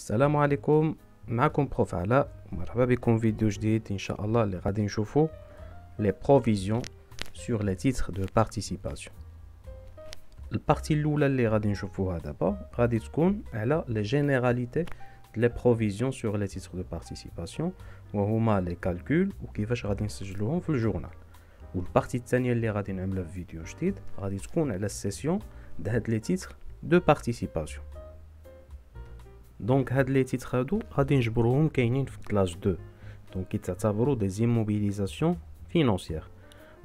السلام عليكم. معكم بروف علاء، مرحبا بكم فيديو جديد ان شاء الله اللي غادي نشوفو لي بروفيزيون سور لي تيتر دو بارتيسيباسيون. البارتي الاولى اللي غادي نشوفوها دابا غادي تكون على لي جينيراليتي لي بروفيزيون سور لي تيتر دو بارتيسيباسيون، وهما لي كالكول وكيفاش غادي نسجلوهم في الجورنال. والبارتي الثانيه اللي غادي نعملها في فيديو جديد غادي تكون على السيسيون د هاد لي تيتر دو بارتيسيباسيون. دونك هاد لي تيتر هادو غادي نجبروهم كاينين في كلاس 2، دونك كيتعتبروا دي زيموبيليزاسيون فينانسيير.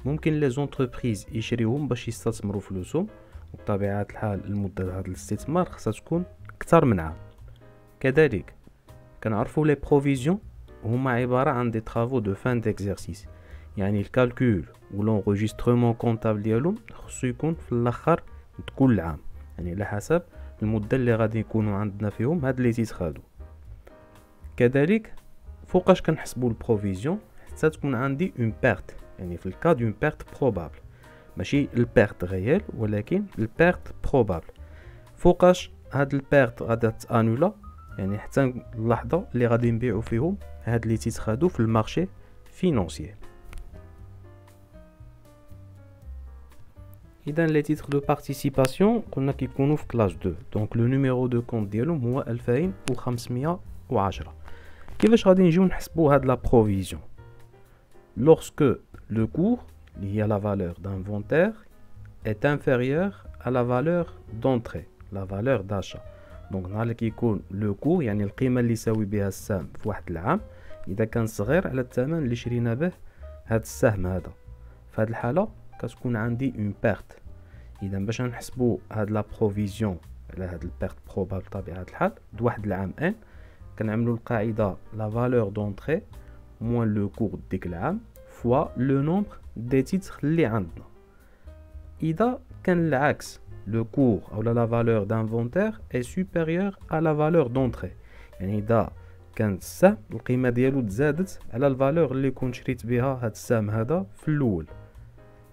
ممكن لي زونتربريز يشريوهم باش يستثمروا فلوسهم، وبطبيعه الحال المده هاد الاستثمار خصها تكون اكثر من عام. كذلك كنعرفوا لي بروفيزيون هما عباره عن دي طرافو دو فان ديكزيرسيس، يعني الكالكول ولونغيسترومون كونطابل ديالهم خصو يكون في الاخر كل عام، يعني على حسب المده اللي غادي يكونوا عندنا فيهم هاد لي تيتر هادو. كذلك فوقاش كنحسبوا البروفيزيون حتى تكون عندي اون بيرت، يعني في الكا دون بيرت بروبابل، ماشي البيرت غيال ولكن البيرت بروبابل. فوقاش هاد البيرت غادا تانولا، يعني حتى اللحظه اللي غادي نبيعوا فيهم هاد لي تيتر هادو في المارشي فينانسيير. إذا لي تيتر دو بارتيسيباسيون قلنا كيكونوا في كلاس 2، دونك لو نيميرو دو كونت ديالهم هو 2510. كيفاش غادي نجيو نحسبوا هاد لا بروفيزيون؟ لورسكو لو كور اللي هي لا فالور دانفونتير est inférieur à la valeur d'entrée، la valeur d'achat. دونك نهار اللي كيكون لو كور يعني القيمه اللي يساوي بها السهم في واحد العام اذا كان صغير على الثمن اللي شرينا به هاد السهم هذا، في هاد الحاله كتكون عندي اون بيرت. اذا باش نحسبوا هاد لا بروفيزيون على هاد البيرت بروبابل بطبيعه الحال واحد العام ان، كنعملوا القاعده لا فالور دونطري موان لو كور ديك العام فوا لو نومبر دي تيتر اللي عندنا. اذا كان العكس لو كور او لا فالور دانفونتير اي سوبيريور ا لا فالور دونطري، يعني اذا كان السهم القيمه ديالو تزادت على الفالور اللي كنت شريت بها هاد السهم هذا في الاول،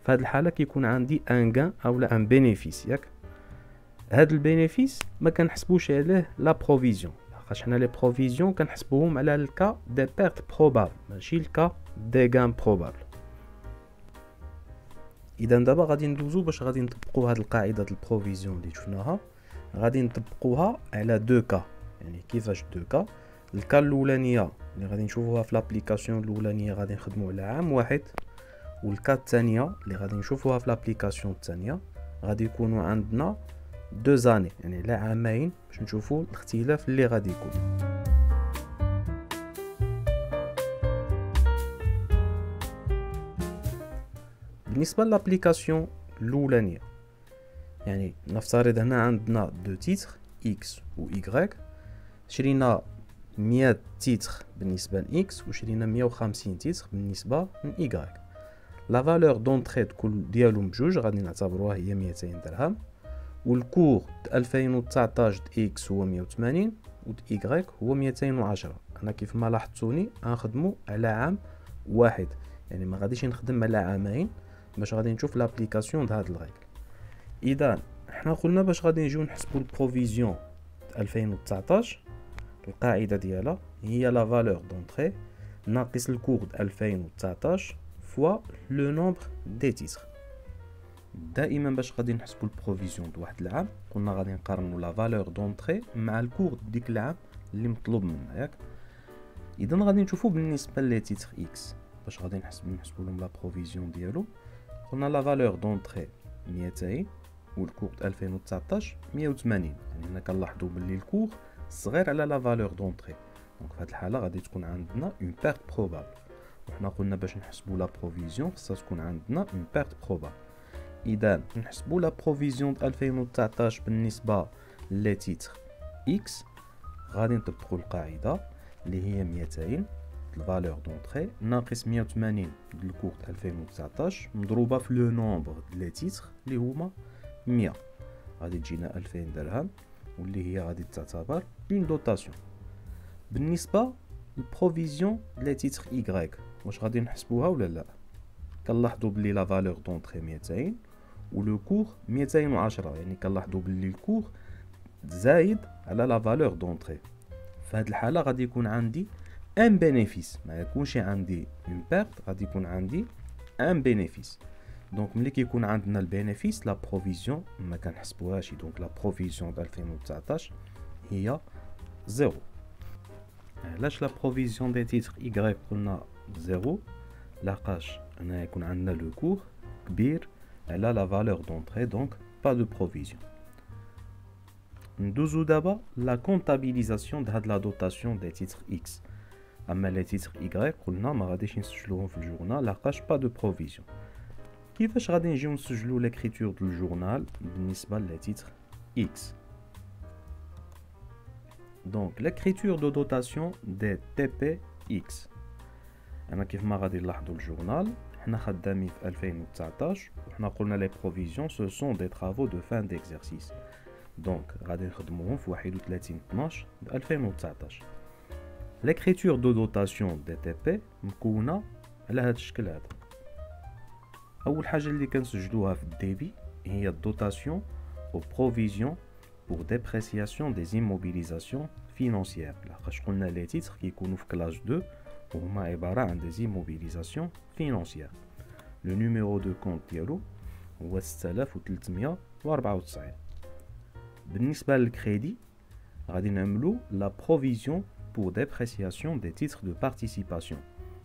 في هاد الحاله كيكون عندي ان غان او لا ان بينيفيس. ياك هاد البينيفيس ما كنحسبوش عليه لا بروفيزيون، لاخاطش حنا لي بروفيزيون كنحسبوهم على الكا دي بيرت بروبابل ماشي الكا دي غان بروبابل. اذا دابا غادي ندوزو باش غادي نطبقوا هاد القاعده البروفيزيون اللي شفناها، غادي نطبقوها على دو كا. يعني كيفاش دو كا؟ الكا الاولانيه اللي غادي نشوفوها في لابليكاسيون الاولانيه غادي نخدموا على عام واحد، والكا الثانيه اللي غادي نشوفوها في لابليكاسيون الثانيه غادي يكونوا عندنا دو زاني، يعني على عامين باش نشوفوا الاختلاف اللي غادي يكون. بالنسبه لابليكاسيون الاولانيه، يعني نفترض هنا عندنا دو تيتر اكس و ايغريك، شرينا 100 تيتر بالنسبه لاكس وشرينا 150 تيتر بالنسبه لايغريك. لا فالور دونطري كل ديالهم بجوج غادي نعتبروها هي 200 درهم، والكور 2019 د اكس هو 180 و د ايغريك هو 210. انا كيف ما لاحظتوني غنخدموا على عام واحد، يعني ما غاديش نخدم على عامين باش غادي نشوف لابليكاسيون د هاد الريغل. اذا حنا قلنا باش غادي نجيو نحسبوا البروفيزيون 2019 القاعده ديالها هي لا فالور دونطري ناقص الكور د 2019 فوا لو نومبر دي تيتر. دائما باش غادي نحسبوا البروفيزيون د واحد العام قلنا غادي نقارنوا لا فالور دونطري مع الكور ديك العام اللي مطلوب منا. ياك اذا غادي نشوفوا بالنسبه لي تيتر اكس باش غادي نحسبوا لهم لا بروفيزيون ديالو. قلنا لا فالور دونطري 200 والكور د 2019 180، يعني هنا كنلاحظوا باللي الكور صغير على لا فالور دونطري، دونك في هذه الحاله غادي تكون عندنا اون بيرت بروبابل. وحنا قلنا باش نحسبوا لا بروفيزيون خصها تكون عندنا اون بيرت بروبابل. اذا نحسبوا لا بروفيزيون د 2019 بالنسبه لي تيتر اكس، غادي نطبقوا القاعده اللي هي 200 الفالور دونطري ناقص 180 د الكور د 2019 مضروبه في لو نومبر د لي تيتر اللي هما 100، غادي تجينا 2000 درهم واللي هي غادي تعتبر اون دوطاسيون. بالنسبه للبروفيزيون د لي تيتر ايغريك واش غادي نحسبوها ولا لا؟ كنلاحظوا بلي لا فالور دونطري 200 ولو كور 210، يعني كنلاحظوا بلي الكور زايد على لا فالور دونطري، في هذه الحاله غادي يكون عندي ان بينيفيس، ما يكونش عندي اون بيرت، غادي يكون عندي ان بينيفيس. دونك ملي كيكون عندنا البينيفيس لا بروفيزيون ما كنحسبوهاش، دونك لا بروفيزيون د 2019 هي زيرو. علاش لا بروفيزيون دي تيتر Y قلنا زيرو؟ لاقاش هنا يكون عندنا لو كور كبير على لا فالور دونطري، دونك با دو بروفيزيون. ندوزو دابا لا كونطابيليزاسيون د هاد لا دوطاسيون دي تيتر X. اما لي تيتر Y قلنا ما غاديش نسجلوهم في الجورنال لاقاش با دو بروفيزيون. كيفاش غادي نجيو نسجلو ليكريتور دو الجورنال بالنسبه لي تيتر X؟ دونك l'écriture de dotation des TPX. انا كيف ما غادي نلاحظوا الجورنال حنا خدامين في 2019 وحنا قلنا لي بروفيزيون سو سون دي travaux de fin d'exercice، دونك غادي نخدموهم في 31 12 2019. l'écriture de dotation des TP مكونه على هذا الشكل هذا. اول حاجه اللي كنسجلوها في الديبي هي الدوتاسيون او بروفيزيون pour dépréciation des immobilisations financières. لاخاطش قلنا لي تيتر كيكونوا في كلاس 2 وهما عباره عن des immobilisations financières. لو نيميرو دو كونت ديالو هو 6394. بالنسبه للكريدي غادي نعملو لا بروفيزيون pour dépréciation des titres de participation.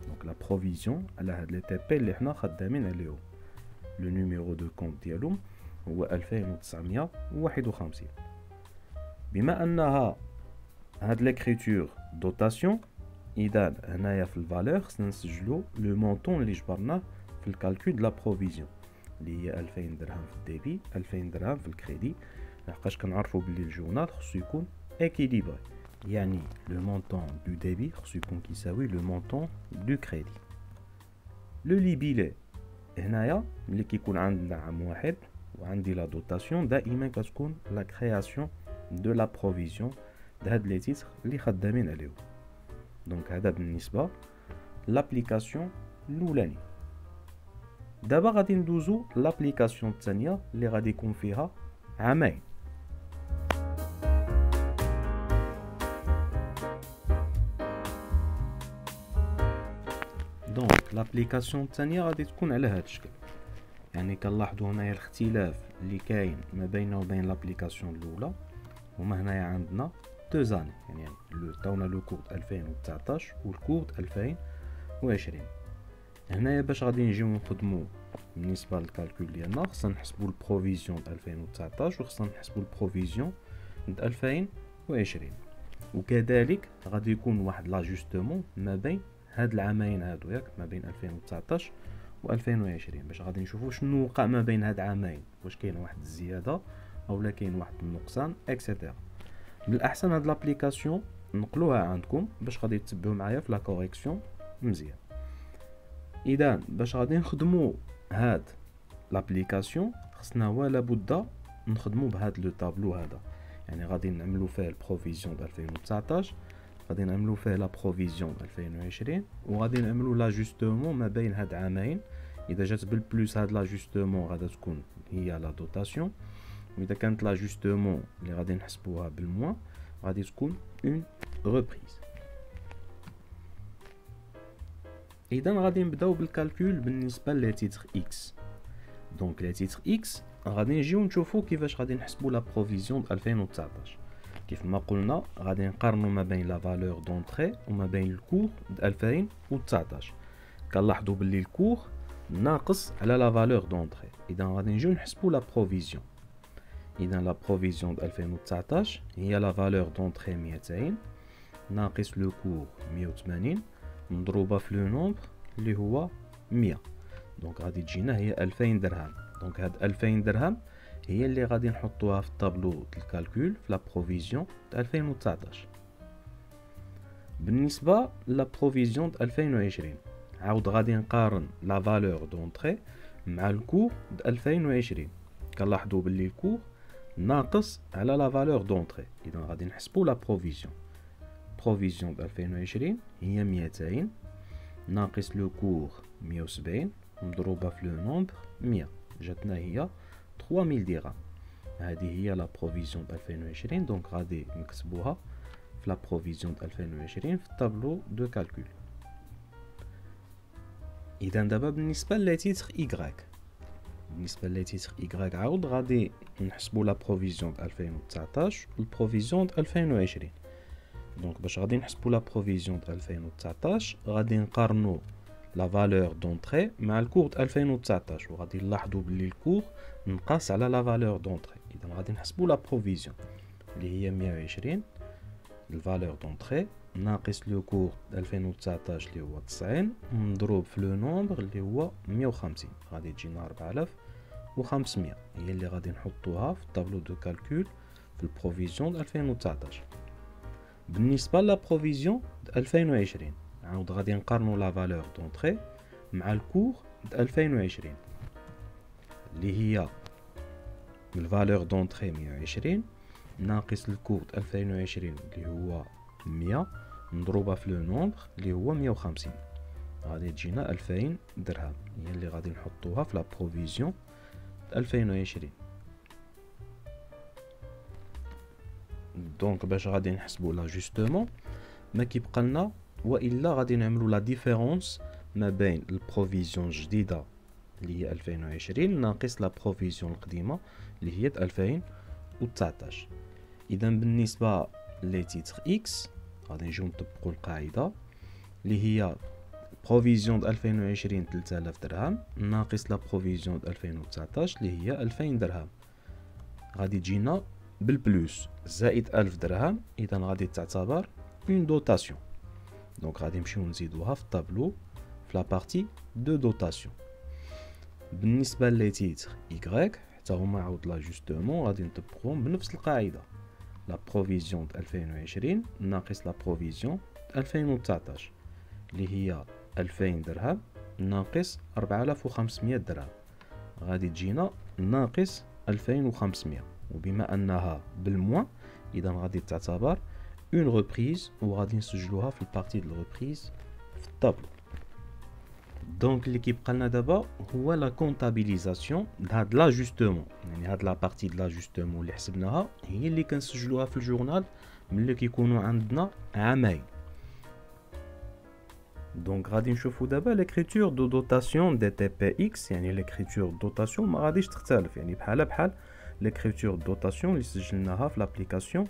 دونك لا بروفيزيون على هاد لي تي بي اللي حنا خدامين عليهم. لو نيميرو دو كونت ديالهم هو 2951. بما انها هاد ليكريتور دوتاسيون اذا هنايا في الفالور خصنا نسجلو لو مونطون اللي جبرناه في الكالكول دو لا بروفيزيون اللي هي 2000 درهم في الديبي 2000 درهم في الكريدي، لحقاش كنعرفوا بلي الجورنال خصو يكون اكيليبري، يعني لو مونطون دو ديبي خصو يكون كيساوي لو مونطون دو كريدي. لو ليبيلي هنايا ملي كيكون عندنا عام واحد وعندي لا دوتاسيون دائما كتكون لا كرياسيون دو لا بروفيزيون د هاد لي تيتر اللي خدامين عليهم. دونك هذا بالنسبه لابليكاسيون الاولاني. دابا غادي ندوزو لابليكاسيون الثانيه اللي غادي يكون فيها عامين. دونك لابليكاسيون الثانيه غادي تكون على هذا الشكل، يعني كنلاحظوا هنايا الاختلاف اللي كاين ما بينه وبين لابليكاسيون الاولى. هما هنايا عندنا 2 زاني، يعني عطاونا لو كور 2019 والكور 2020. هنايا باش غادي نجيو نخدمو بالنسبه للكالكول ديالنا خصنا نحسبوا البروفيزيون 2019 وخصنا نحسبوا البروفيزيون 2020، وكذلك غادي يكون واحد لاجوستمون ما بين هاد العامين هادو، ياك ما بين 2019 و 2020 باش غادي نشوفوا شنو وقع ما بين هاد العامين، واش كاين واحد الزياده اولا كاين واحد النقصان اكسيتيرا. من الاحسن هاد لابليكاسيون نقلوها عندكم باش غادي تتبعوا معايا في لا كوريكسيون مزيان. اذا باش غادي نخدموا هاد لابليكاسيون خصنا ولا بد نخدموا بهاد لو طابلو هذا، يعني غادي نعملوا فيه البروفيزيون د 2019 غادي نعملوا فيه لا بروفيزيون 2020 وغادي نعملوا لاجوستمون ما بين هاد عامين. اذا جات بالبلوس هاد لاجوستمون غادي تكون هي لا دوتاسيون، واذا كانت لاجوستمون اللي غادي نحسبوها بالموان غادي تكون اون ريبريز. اذا غادي نبداو بالكالكول بالنسبه لي تيتر اكس. دونك لي تيتر اكس غادي نجيو نشوفو كيفاش غادي نحسبو لا بروفيزيون 2019. كيف ما قلنا غادي نقارنوا ما بين لا فالور دونطري وما بين الكور د 2019. كنلاحظوا باللي الكور ناقص على لا فالور دونطري، اذا غادي نجيو نحسبوا لا بروفيزيون. اذا لا بروفيزيون د 2019 هي لا فالور دونطري 200 ناقص لو كور 180 مضروبه في لو نومبر اللي هو 100، دونك غادي تجينا هي 2000 درهم. دونك هاد 2000 درهم هي اللي غادي نحطوها في الطابلو د الكالكول في لا بروفيزيون د 2019. بالنسبه لا بروفيزيون د 2020 عاود غادي نقارن لا فالور دونطري مع الكور د 2020. كنلاحظوا باللي الكور ناقص على لا فالور دونطري، اذا غادي نحسبوا لا بروفيزيون. بروفيزيون د 2020 هي 200 ناقص لو كور 170 مضروبه في لو نومبر 100، جاتنا هي 3000 درهم. هذه هي لا بروفيزيون ب 2020. دونك غادي نكتبوها في لا بروفيزيون 2020 في الطابلو دو كالكول. اذا دابا بالنسبه لي تيتر ايغريك، بالنسبه لي تيتر ايغريك عاود غادي نحسبوا لا بروفيزيون 2019 والبروفيزيون 2020. دونك باش غادي نحسبوا لا بروفيزيون 2019 غادي نقارنوا لا فالور دونطري مع الكور 2019 وغادي نلاحظوا بلي الكور نقاس على لا فالور دونطري. اذا غادي نحسبوا لا بروفيزيون اللي هي 120 الفالور دونطري ناقص لو كور 2019 اللي هو 90 مضروب في لو نومبر اللي هو 150 غادي تجينا 4500 هي اللي غادي نحطوها في الطابلو دو كالكول في البروفيزيون 2019. بالنسبه لا بروفيزيون 2020 عاود غادي نقارنوا لا فالور دونطري مع الكور 2020 اللي هي الفالور دونطري 120 ناقص الكور 2020 اللي هو 100 مضروبه في لو نومبر اللي هو 150 غادي تجينا 2000 درهم هي اللي غادي نحطوها في لا بروفيزيون 2020. دونك باش غادي نحسبوا لاجوستمون ما كيبقى لنا والا غادي نعملوا لا ديفيرونس ما بين البروفيزيون الجديده اللي هي 2020 ناقص لا بروفيزيون القديمه اللي هي 2019. اذا بالنسبه لي تيتر اكس غادي نجيو نطبقوا القاعده اللي هي بروفيزيون 2020 3000 درهم ناقص لا بروفيزيون 2019 اللي هي 2000 درهم غادي تجينا بالبلوس زائد 1000 درهم. اذا غادي تعتبر اون دوتاسيون. دونك غادي نمشيو نزيدوها في الطابلو في لا بارتي دو دوتاسيون. بالنسبه لي تيتر ايغريك حتى هما عاود لاجوستمون غادي نطبقوهم بنفس القاعده لا بروفيزيون 2020 ناقص لا بروفيزيون 2019 اللي هي 2000 درهم ناقص 4500 درهم غادي تجينا ناقص 2500 وبما انها بالموان اذا غادي تعتبر اون ريبريز وغادي نسجلوها في البارتي دو ريبريز في الطابلو. دونك اللي كيبقى لنا دابا هو لا كونطابيليزاسيون دهاد لاجوستمون يعني هاد لا بارتي دو لاجوستمون اللي حسبناها هي اللي كنسجلوها في الجورنال ملي كيكونوا عندنا عامين. دونك غادي نشوفوا دابا ليكريتور دو دوتاسيون دي تي بي اكس يعني ليكريتور دوتاسيون ما غاديش تختلف يعني بحال ليكريتور دوتاسيون اللي سجلناها في لابليكاسيون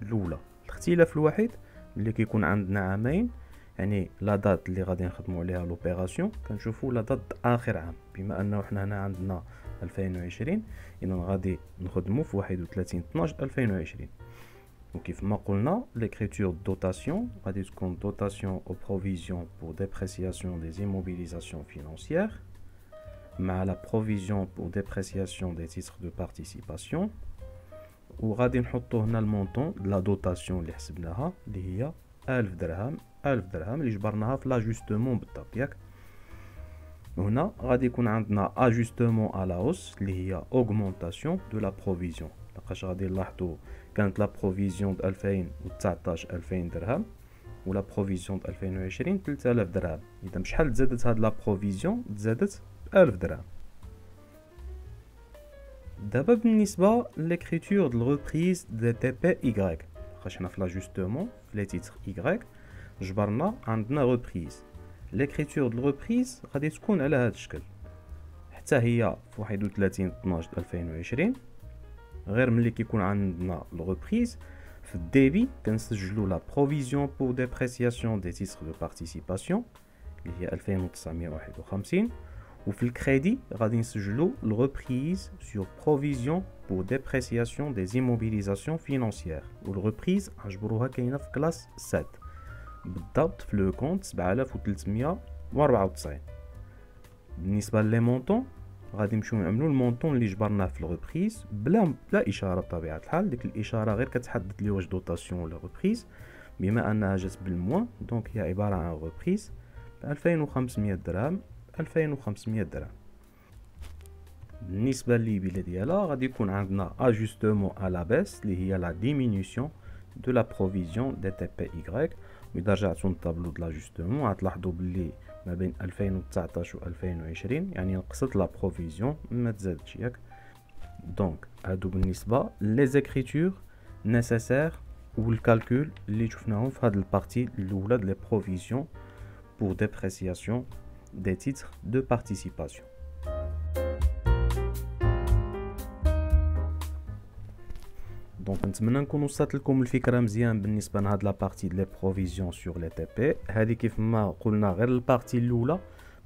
الاولى. الاختلاف الوحيد اللي كيكون عندنا عامين يعني لا دات اللي غادي نخدموا عليها لوبيراسيون كنشوفوا لا دات اخر عام بما انه حنا هنا عندنا 2020 اذا غادي نخدموا في 31 12 2020. وكيف ما قلنا l'écriture dotation غادي تكون dotation aux provisions pour dépréciation des immobilisations financières مع la provision pour dépréciation des titres de participation وغادي نحطو هنا المونطون د لا دوتاسيون اللي حسبناها اللي هي 1000 درهم اللي جبرناها في لاجوستمون بالضبط ياك. هنا غادي يكون عندنا اجوستمون على لا هوس اللي هي augmentation de la provision لقاش غادي نلاحظوا كانت لا بروفيزيون 2019 2000 درهم ولا بروفيزيون 2020 3000 درهم. اذا بشحال تزادت هاد لا بروفيزيون تزادت 1000 درهم. دابا بالنسبه ليكريتور د الريبريز دي تي بي ايغريك لقاش حنا في لاجوستمون في لي تيتر ايغريك جبرنا عندنا ريبريز. ليكريتور د الريبريز غادي تكون على هذا الشكل حتى هي في 31 12 2020 غير ملي كيكون عندنا الريبريز في الديبي كنسجلوا لا بروفيزيون بور ديبريسياسيون دي تيتر دو بارتيسيباسيون اللي هي 2951 وفي الكريدي غادي نسجلوا الريبريز سور بروفيزيون بور ديبريسياسيون دي ايموبيليزاسيون فينانسيير والريبريز غنجبروها كاينه في كلاس 7 بالضبط في لو كونت 7394. بالنسبه لي مونطون غادي نمشيو نعملوا المونطون اللي جبرناه في الريبريز بلا اشاره بطبيعه الحال. ديك الاشاره غير كتحدد لي واش دوتاسيون ولا ريبريز بما انها جات بالموان دونك هي عباره عن ريبريز ب 2500 درهم 2500 درهم. بالنسبه للليبيله ديالها غادي يكون عندنا اجوستمون على باس اللي هي لا ديمينيسيون دو لا بروفيزيون دي تي بي اي. واذا رجعتوا للطابلو د لاجوستمون غتلاحظوا باللي ما بين 2019 و 2020 يعني نقصت لا بروفيزيون ما تزادش ياك. دونك هادو بالنسبه لي زيكريتور نيسيسير والكالكول اللي شفناهم في هذه البارتي الاولى ديال لي بروفيزيون pour dépréciation des titres de participation. دونك نتمنى نكون وصلت لكم الفكره مزيان بالنسبه لهاد لا بارتي ديال لي بروفيزيون سور لي تي بي. هذه كيف ما قلنا غير البارتي الاولى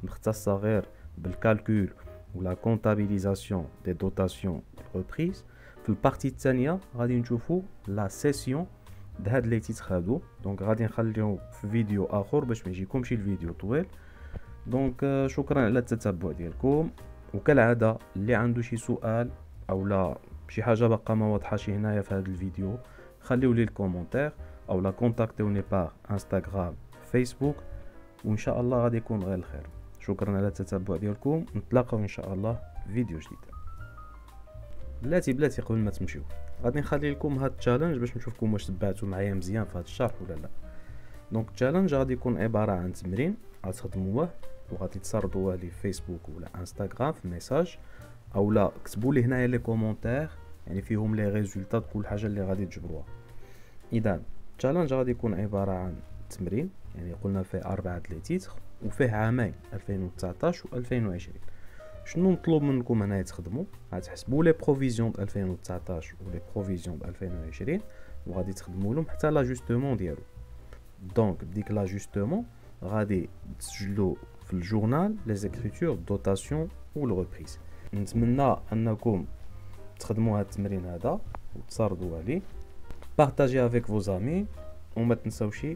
مختصه غير بالكالكول ولا كونطابيليزاسيون دي دوتاسيون ريبريز. في البارتي الثانيه غادي نشوفوا لا سيسيون د هاد لي تيتر هادو. دونك غادي نخليو في فيديو اخر باش ما يجيكمش الفيديو طويل. دونك شكرا على التتبع ديالكم، وكالعاده اللي عنده شي سؤال او لا شي حاجه باقا ما واضحاش هنايا في هذا الفيديو خليو لي الكومونتير او لا كونتاكتوني بار انستغرام فيسبوك، وان شاء الله غادي يكون غير الخير. شكرا على التتبع ديالكم، نتلاقاو ان شاء الله في فيديو جديد. بلاتي قبل ما تمشيو غادي نخلي لكم هاد التشالنج باش نشوفكم واش تبعتوا معايا مزيان في هاد الشرح ولا لا. دونك التشالنج غادي يكون عباره عن تمرين غتخدموه وغادي تسردوه لي فيسبوك ولا انستغرام في ميساج، او لا كتبوا لي هنايا لي كومونتير يعني فيهم لي ريزولطات كل حاجه اللي غادي تجبروها. اذا التشالنج غادي يكون عباره عن تمرين يعني قلنا فيه 4 لي تيتر وفيه عامين 2019 و 2020. شنو مطلوب منكم هنايا تخدموا؟ غتحسبوا لي بروفيزيون د 2019 و لي بروفيزيون د 2020 وغادي تخدموا لهم حتى لاجوستمون ديالو. دونك بديك لاجوستمون غادي تسجلوا في الجورنال لي زيكريتور دوتاسيون و الريبريز. نتمنى انكم تخدموا هذا التمرين هذا وتصردوا عليه، بارطاجي افيك فو زامي، وما تنساوش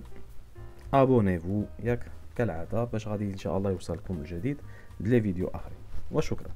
ابونيفو ياك كالعاده باش غادي ان شاء الله يوصلكم الجديد لي فيديو اخرين. وشكرا.